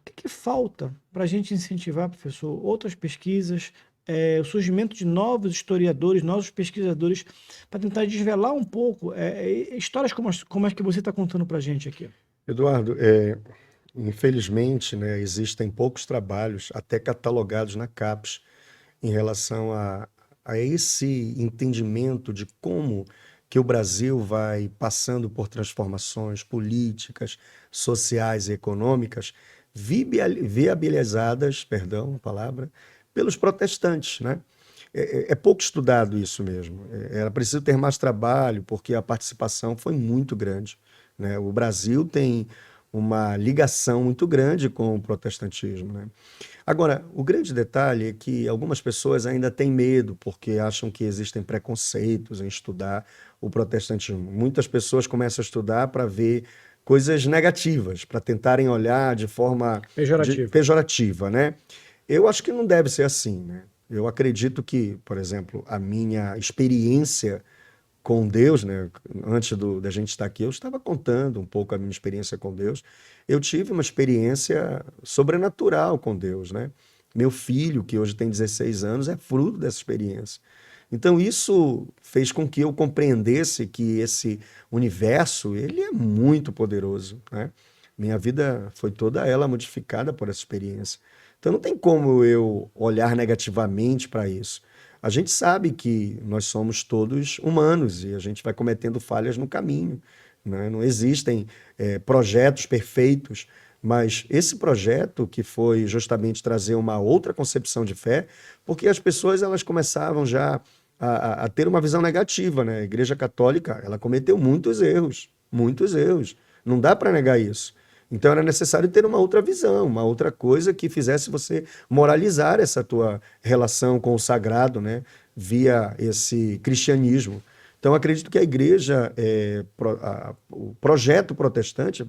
O que falta para a gente incentivar, professor, outras pesquisas, o surgimento de novos historiadores, novos pesquisadores, para tentar desvelar um pouco histórias como as que você está contando para a gente aqui? Eduardo, infelizmente, né, existem poucos trabalhos, até catalogados na CAPES, em relação a esse entendimento de como que o Brasil vai passando por transformações políticas, sociais e econômicas, viabilizadas, perdão, a palavra, pelos protestantes, né? É pouco estudado isso mesmo. Era preciso ter mais trabalho, porque a participação foi muito grande, né? O Brasil tem uma ligação muito grande com o protestantismo, né? Agora, o grande detalhe é que algumas pessoas ainda têm medo, porque acham que existem preconceitos em estudar o protestantismo. Muitas pessoas começam a estudar para ver coisas negativas, para tentarem olhar de forma pejorativa, né? Eu acho que não deve ser assim, né? Eu acredito que, por exemplo, a minha experiência com Deus, né? Antes da gente estar aqui, eu estava contando um pouco a minha experiência com Deus. Eu tive uma experiência sobrenatural com Deus, né? Meu filho, que hoje tem 16 anos, é fruto dessa experiência. Então isso fez com que eu compreendesse que esse universo, ele é muito poderoso, né? Minha vida foi toda ela modificada por essa experiência. Então não tem como eu olhar negativamente para isso. A gente sabe que nós somos todos humanos e a gente vai cometendo falhas no caminho, né? Não existem projetos perfeitos, mas esse projeto que foi justamente trazer uma outra concepção de fé, porque as pessoas elas começavam já a ter uma visão negativa, né? A Igreja Católica ela cometeu muitos erros, muitos erros. Não dá para negar isso. Então era necessário ter uma outra visão, uma outra coisa que fizesse você moralizar essa tua relação com o sagrado, né? Via esse cristianismo. Então acredito que a igreja, o projeto protestante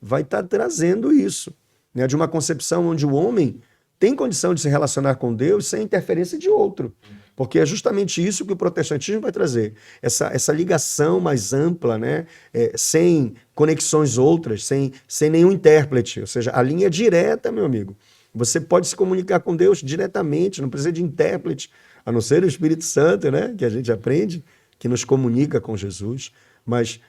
vai estar trazendo isso, né? De uma concepção onde o homem tem condição de se relacionar com Deus sem interferência de outro. Porque é justamente isso que o protestantismo vai trazer. Essa ligação mais ampla, né? Sem conexões outras, sem nenhum intérprete. Ou seja, a linha direta, meu amigo. Você pode se comunicar com Deus diretamente, não precisa de intérprete, a não ser o Espírito Santo, né? Que a gente aprende, que nos comunica com Jesus. Mas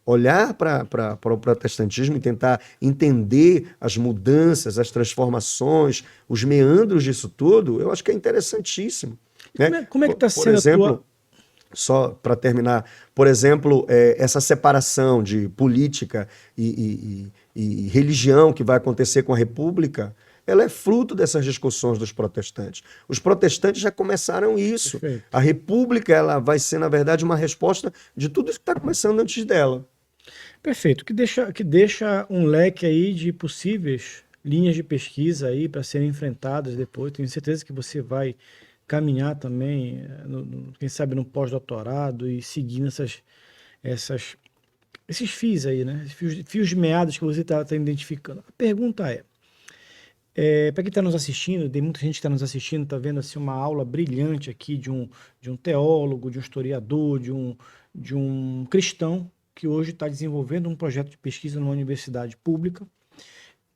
olhar para o protestantismo e tentar entender as mudanças, as transformações, os meandros disso tudo, eu acho que é interessantíssimo. Né? Como é que está Por sendo exemplo, a tua... só para terminar, por exemplo, essa separação de política e religião que vai acontecer com a República, ela é fruto dessas discussões dos protestantes. Os protestantes já começaram isso. Perfeito. A República ela vai ser, na verdade, uma resposta de tudo isso que está começando antes dela. Perfeito, que deixa um leque aí de possíveis linhas de pesquisa aí para serem enfrentadas depois. Tenho certeza que você vai caminhar também, quem sabe no pós-doutorado e seguindo esses fios aí, né? Fios de meados que você está identificando. A pergunta para quem está nos assistindo, tem muita gente que está nos assistindo, está vendo assim, uma aula brilhante aqui de um teólogo, de um historiador, de um cristão que hoje está desenvolvendo um projeto de pesquisa numa universidade pública.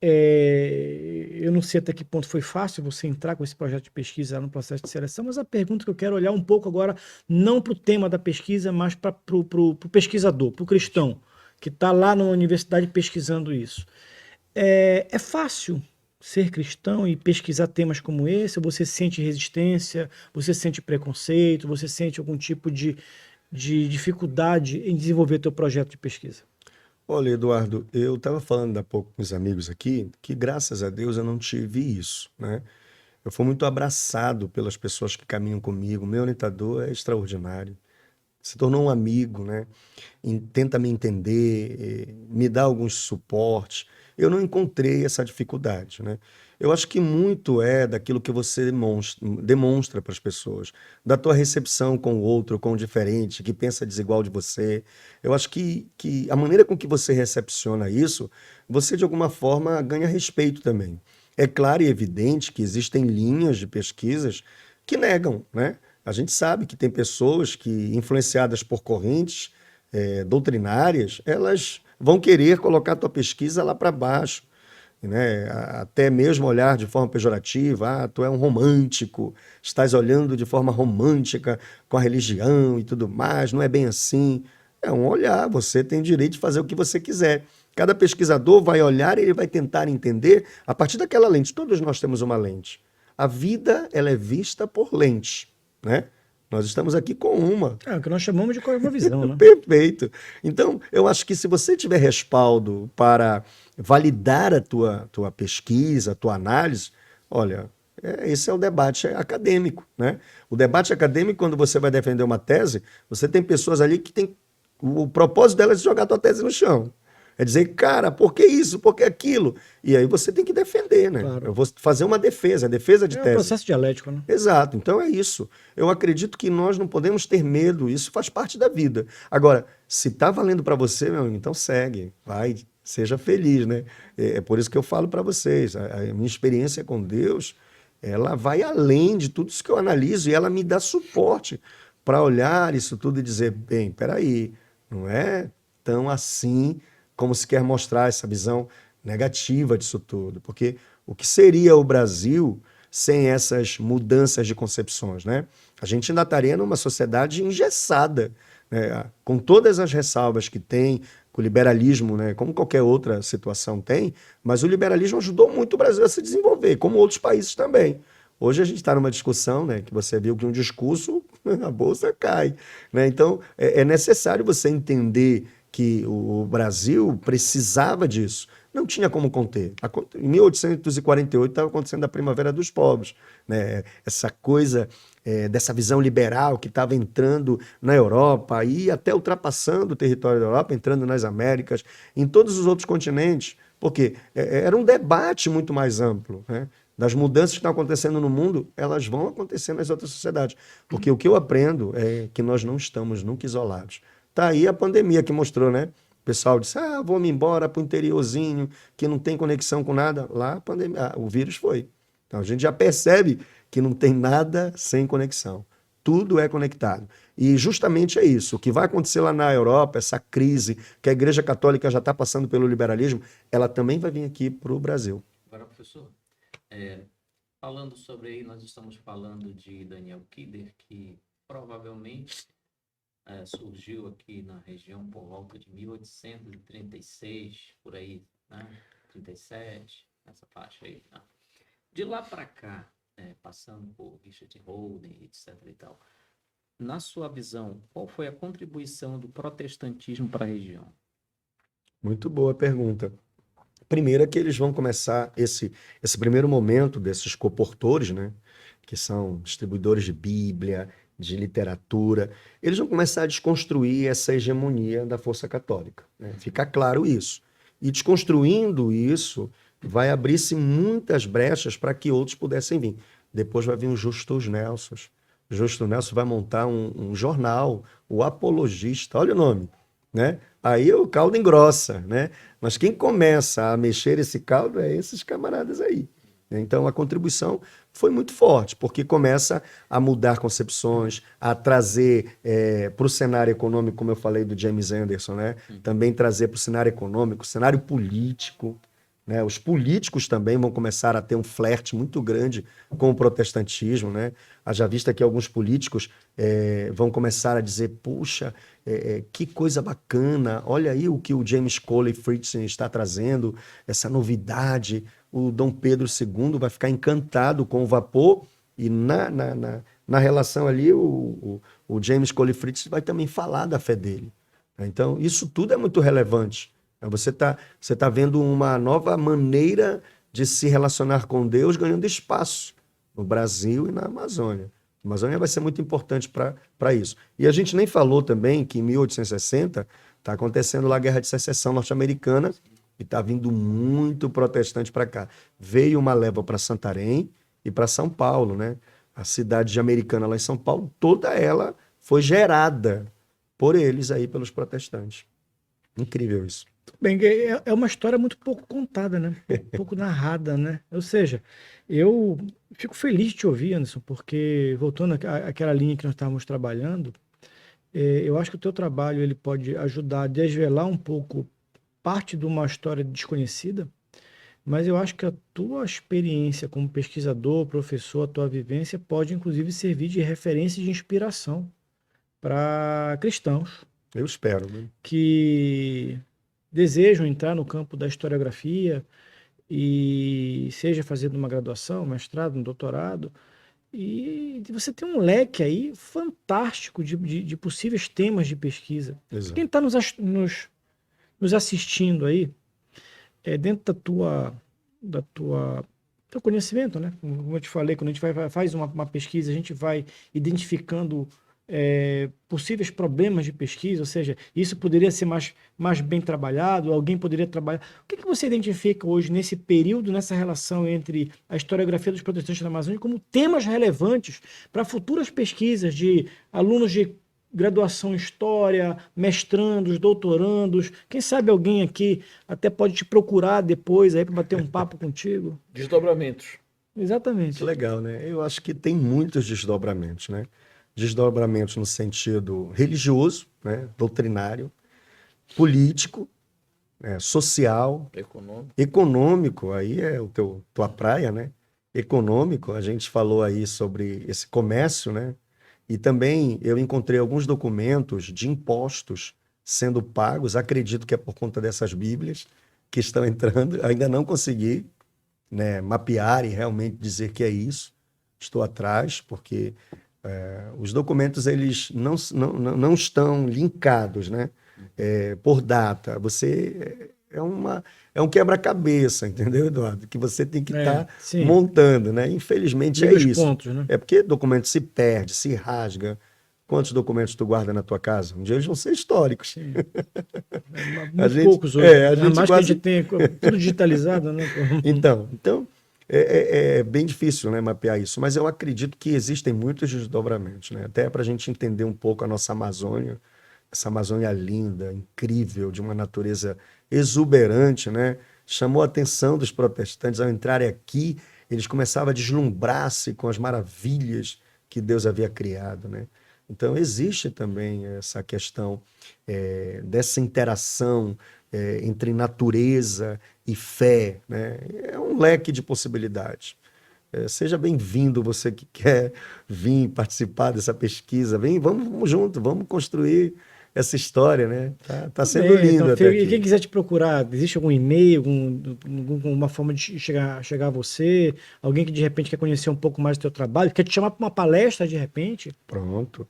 Eu não sei até que ponto foi fácil você entrar com esse projeto de pesquisa no processo de seleção, mas a pergunta que eu quero olhar um pouco agora, não para o tema da pesquisa, mas para o pesquisador, para o cristão, que está lá na universidade pesquisando isso. É fácil ser cristão e pesquisar temas como esse? Ou você sente resistência, você sente preconceito, você sente algum tipo de dificuldade em desenvolver teu projeto de pesquisa? Olha, Eduardo, eu estava falando há pouco com os amigos aqui que, graças a Deus, eu não tive isso, né? Eu fui muito abraçado pelas pessoas que caminham comigo. Meu orientador é extraordinário. Se tornou um amigo, né? Tenta me entender, me dá alguns suportes. Eu não encontrei essa dificuldade, né? Eu acho que muito é daquilo que você demonstra para as pessoas, da tua recepção com o outro, com o diferente, que pensa desigual de você. Eu acho que a maneira com que você recepciona isso, você de alguma forma ganha respeito também. É claro e evidente que existem linhas de pesquisas que negam, né? A gente sabe que tem pessoas que, influenciadas por correntes doutrinárias, elas vão querer colocar a tua pesquisa lá para baixo, né? Até mesmo olhar de forma pejorativa, tu é um romântico, estás olhando de forma romântica com a religião e tudo mais, não é bem assim. É um olhar, você tem direito de fazer o que você quiser. Cada pesquisador vai olhar e ele vai tentar entender a partir daquela lente. Todos nós temos uma lente. A vida, ela é vista por lente, né? Nós estamos aqui com uma. É o que nós chamamos de cosmovisão, né? Perfeito. Então, eu acho que se você tiver respaldo para validar a tua pesquisa, a tua análise, olha, esse é o debate acadêmico, né? O debate acadêmico, quando você vai defender uma tese, você tem pessoas ali que tem o propósito delas é jogar a tua tese no chão. É dizer, cara, por que isso, por que aquilo? E aí você tem que defender, né? Claro. Eu vou fazer uma defesa de tese. É um processo dialético, né? Exato, então é isso. Eu acredito que nós não podemos ter medo, isso faz parte da vida. Agora, se tá valendo para você, meu amigo, então segue, vai, seja feliz, né? É por isso que eu falo para vocês, a minha experiência com Deus, ela vai além de tudo isso que eu analiso e ela me dá suporte para olhar isso tudo e dizer, bem, peraí, não é tão assim como se quer mostrar essa visão negativa disso tudo, porque o que seria o Brasil sem essas mudanças de concepções, né? A gente ainda estaria numa sociedade engessada, né? Com todas as ressalvas que tem, que o liberalismo, né, como qualquer outra situação tem, mas o liberalismo ajudou muito o Brasil a se desenvolver, como outros países também. Hoje a gente está numa discussão, né, que você viu que um discurso, a bolsa cai, né? Então, é necessário você entender que o Brasil precisava disso. Não tinha como conter. Em 1848 estava acontecendo a Primavera dos Povos, né? Essa coisa dessa visão liberal que estava entrando na Europa e até ultrapassando o território da Europa, entrando nas Américas, em todos os outros continentes, porque era um debate muito mais amplo, né? Das mudanças que estão acontecendo no mundo, elas vão acontecer nas outras sociedades. Porque o que eu aprendo é que nós não estamos nunca isolados. Tá aí a pandemia que mostrou, né? O pessoal disse, vou-me embora para o interiorzinho, que não tem conexão com nada. Lá a pandemia, o vírus foi. Então a gente já percebe que não tem nada sem conexão. Tudo é conectado. E justamente é isso. O que vai acontecer lá na Europa, essa crise que a Igreja Católica já está passando pelo liberalismo, ela também vai vir aqui para o Brasil. Agora, professor, falando sobre aí, nós estamos falando de Daniel Kidder, que provavelmente surgiu aqui na região por volta de 1836, por aí, né? 37, essa faixa aí. Né? De lá para cá, passando por Richard Holden, etc. e tal, na sua visão, qual foi a contribuição do protestantismo para a região? Muito boa pergunta. Primeiro é que eles vão começar esse primeiro momento desses coportores, né, que são distribuidores de Bíblia, de literatura, eles vão começar a desconstruir essa hegemonia da força católica, né? Fica claro isso. E desconstruindo isso, vai abrir-se muitas brechas para que outros pudessem vir. Depois vai vir o Justus Nelson. O Justus Nelson vai montar um jornal, o Apologista, olha o nome, né? Aí o caldo engrossa, né? Mas quem começa a mexer esse caldo é esses camaradas aí. Então a contribuição foi muito forte, porque começa a mudar concepções, a trazer para o cenário econômico, como eu falei do James Anderson, né? Também trazer para o cenário econômico, cenário político, né? Os políticos também vão começar a ter um flerte muito grande com o protestantismo, né? Haja vista que alguns políticos vão começar a dizer, puxa, que coisa bacana, olha aí o que o James Coley Fritzen está trazendo, essa novidade, o Dom Pedro II vai ficar encantado com o vapor e na relação ali o James Coley Fritzen vai também falar da fé dele. Então isso tudo é muito relevante. Você tá vendo uma nova maneira de se relacionar com Deus ganhando espaço no Brasil e na Amazônia. A Amazônia vai ser muito importante para isso. E a gente nem falou também que em 1860 está acontecendo lá a Guerra de Secessão norte-americana e está vindo muito protestante para cá. Veio uma leva para Santarém e para São Paulo, né? A cidade de Americana lá em São Paulo, toda ela foi gerada por eles aí, pelos protestantes. Incrível isso. Bem, é uma história muito pouco contada, né? Pouco narrada, né? Ou seja, eu fico feliz de te ouvir, Anderson, porque voltando àquela linha que nós estávamos trabalhando, eu acho que o teu trabalho ele pode ajudar a desvelar um pouco parte de uma história desconhecida, mas eu acho que a tua experiência como pesquisador, professor, a tua vivência pode inclusive servir de referência e de inspiração para cristãos. Eu espero, né? Que desejam entrar no campo da historiografia e seja fazendo uma graduação, mestrado, um doutorado, e você tem um leque aí fantástico de possíveis temas de pesquisa. Exato. Quem está nos assistindo aí, dentro teu conhecimento, né? Como eu te falei, quando a gente faz uma pesquisa, a gente vai identificando possíveis problemas de pesquisa, ou seja, isso poderia ser mais bem trabalhado, alguém poderia trabalhar. O que você identifica hoje nesse período, nessa relação entre a historiografia dos protestantes da Amazônia como temas relevantes para futuras pesquisas de alunos de graduação em história, mestrandos, doutorandos? Quem sabe alguém aqui até pode te procurar depois aí para bater um papo contigo? Desdobramentos. Exatamente. Legal, né? Eu acho que tem muitos desdobramentos, né? Desdobramentos no sentido religioso, né? Doutrinário, político, social, econômico, aí é tua praia, né? Econômico, a gente falou aí sobre esse comércio, né? E também eu encontrei alguns documentos de impostos sendo pagos. Acredito que é por conta dessas Bíblias que estão entrando. Ainda não consegui, né, mapear e realmente dizer que é isso. Estou atrás, porque os documentos eles não estão linkados, né, por data. Você é um quebra-cabeça, entendeu, Eduardo? Que você tem que estar sim. montando, né? Infelizmente Liga é os isso. pontos, né? É porque documento se perde, se rasga. Quantos documentos tu guarda na tua casa? Um dia eles vão ser históricos. Sim. A Muito gente- poucos hoje. a Ainda gente mais quase- que a gente tem tudo digitalizado, né? Então é bem difícil, né, mapear isso, mas eu acredito que existem muitos desdobramentos, né? Até para a gente entender um pouco a nossa Amazônia, essa Amazônia linda, incrível, de uma natureza exuberante, né? Chamou a atenção dos protestantes ao entrarem aqui, eles começavam a deslumbrar-se com as maravilhas que Deus havia criado, né? Então existe também essa questão dessa interação entre natureza e fé, né? É um leque de possibilidades. Seja bem-vindo você que quer vir participar dessa pesquisa. Vem, vamos junto, vamos construir essa história, né? Tá sendo Bem, lindo então, até e quem aqui. quiser te procurar, existe algum e-mail, alguma forma de chegar a você? Alguém que de repente quer conhecer um pouco mais do teu trabalho, quer te chamar para uma palestra de repente? Pronto.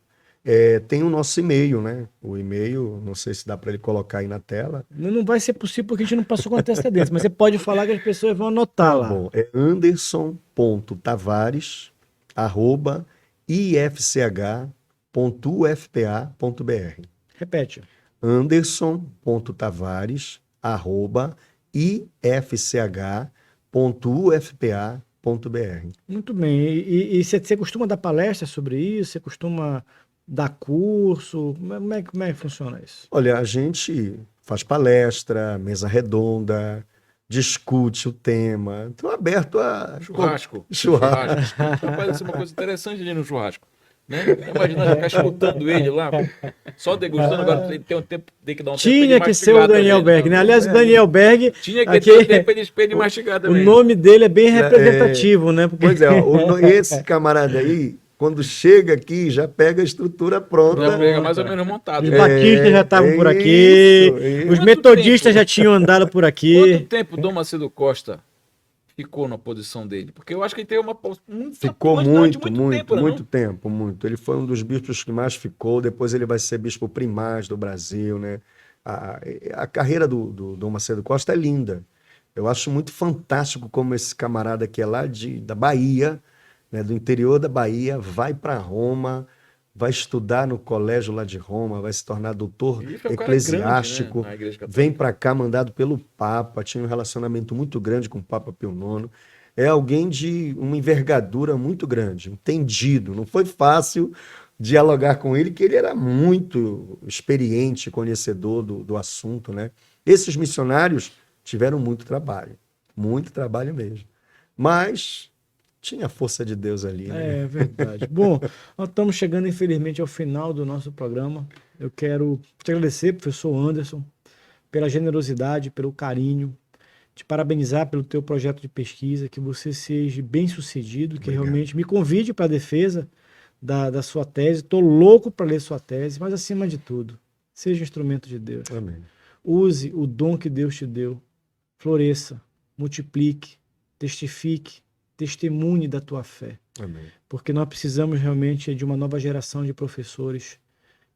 Tem o nosso e-mail, né? O e-mail, não sei se dá para ele colocar aí na tela. Não vai ser possível porque a gente não passou com antecedência, mas você pode falar que as pessoas vão anotar lá. Bom, é anderson.tavares@ifch.ufpa.br. Repete. anderson.tavares@ifch.ufpa.br. Muito bem. E você costuma dar palestra sobre isso? Você costuma dar curso? Como é que funciona isso? Olha, a gente faz palestra, mesa redonda, discute o tema. Estou aberto a Churrasco. Churrasco. Rapaz, isso é uma coisa interessante ali no churrasco. Né? Imagina ficar escutando ele lá, só degustando, agora tem um tempo, tem que dar um tempo pra ele Tinha que ser o mastigar Daniel também, Berg, né? né? Aliás, o Daniel Berg, Tinha que aqui, ter um tempo pra ele mastigar o também. nome dele é bem representativo, né? Porque Pois é, esse camarada aí, quando chega aqui, já pega a estrutura pronta. Já pega mais ou menos montado. os né? batistas já estavam por aqui, isso. os Quanto metodistas tempo? já tinham andado por Quanto aqui. tempo Dom Macedo Costa ficou na posição dele? Porque eu acho que ele teve Ficou durante muito tempo, tempo, muito. Ele foi um dos bispos que mais ficou, depois ele vai ser bispo primaz do Brasil, né? A carreira do Dom Macedo Costa é linda. Eu acho muito fantástico como esse camarada que é lá da Bahia, né, do interior da Bahia, vai para Roma, vai estudar no colégio lá de Roma, vai se tornar doutor Ele foi um cara eclesiástico, grande, né, na Igreja Católica. vem para cá mandado pelo Papa, tinha um relacionamento muito grande com o Papa Pio IX. É alguém de uma envergadura muito grande, entendido. Não foi fácil dialogar com ele, que ele era muito experiente, conhecedor do assunto, né? Esses missionários tiveram muito trabalho mesmo. Mas tinha a força de Deus ali, né? É verdade. Bom, nós estamos chegando, infelizmente, ao final do nosso programa. Eu quero te agradecer, professor Anderson, pela generosidade, pelo carinho, te parabenizar pelo teu projeto de pesquisa, que você seja bem-sucedido, que Obrigado. realmente me convide para a defesa da sua tese. Estou louco para ler sua tese, mas, acima de tudo, seja um instrumento de Deus. Amém. Use o dom que Deus te deu, floresça, multiplique, testifique, testemunhe da tua fé. Amém. Porque nós precisamos realmente de uma nova geração de professores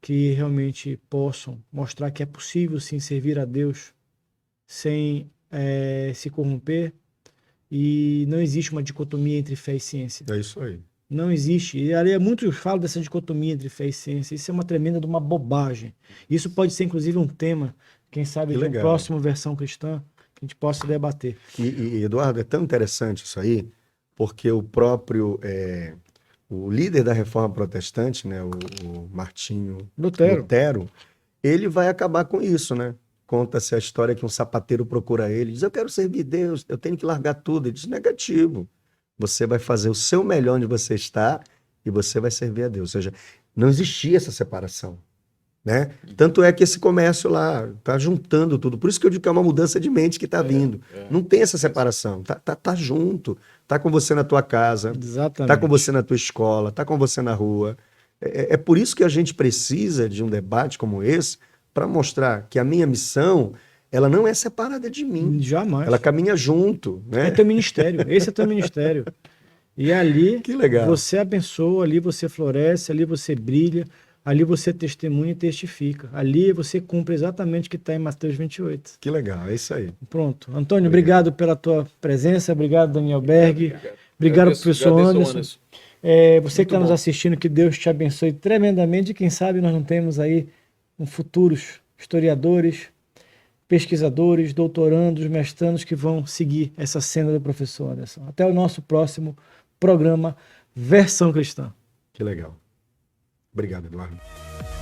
que realmente possam mostrar que é possível sim servir a Deus sem se corromper, e não existe uma dicotomia entre fé e ciência. É isso aí. Não existe. E ali muitos falam dessa dicotomia entre fé e ciência. Isso é uma tremenda de uma bobagem. Isso pode ser inclusive um tema, quem sabe, Que de uma legal. próxima versão cristã que a gente possa debater. E, Eduardo, é tão interessante isso aí, porque o próprio o líder da Reforma Protestante, né, o Martinho Lutero. ele vai acabar com isso, né? Conta-se a história que um sapateiro procura ele, diz: eu quero servir Deus, eu tenho que largar tudo. Ele diz: negativo. Você vai fazer o seu melhor onde você está e você vai servir a Deus. Ou seja, não existia essa separação, né? Tanto é que esse comércio lá está juntando tudo. Por isso que eu digo que é uma mudança de mente que está vindo. Não tem essa separação. Tá junto. Tá com você na tua casa. Exatamente. Tá com você na tua escola. Tá com você na rua. É por isso que a gente precisa de um debate como esse para mostrar que a minha missão, ela não é separada de mim. Jamais. Ela caminha junto, né? É teu ministério. Esse é teu ministério. E ali Que legal. você abençoa, ali você floresce, ali você brilha, ali você testemunha e testifica. Ali você cumpre exatamente o que está em Mateus 28. Que legal, é isso aí. Pronto. Antônio, obrigado pela tua presença. Obrigado, Daniel Berg. Obrigado, Agradeço, professor agradeço, Anderson. Você que está Muito nos bom. assistindo, que Deus te abençoe tremendamente. E quem sabe nós não temos aí futuros historiadores, pesquisadores, doutorandos, mestrandos que vão seguir essa cena do professor Anderson. Até o nosso próximo programa Versão Cristã. Que legal. Obrigado, Eduardo.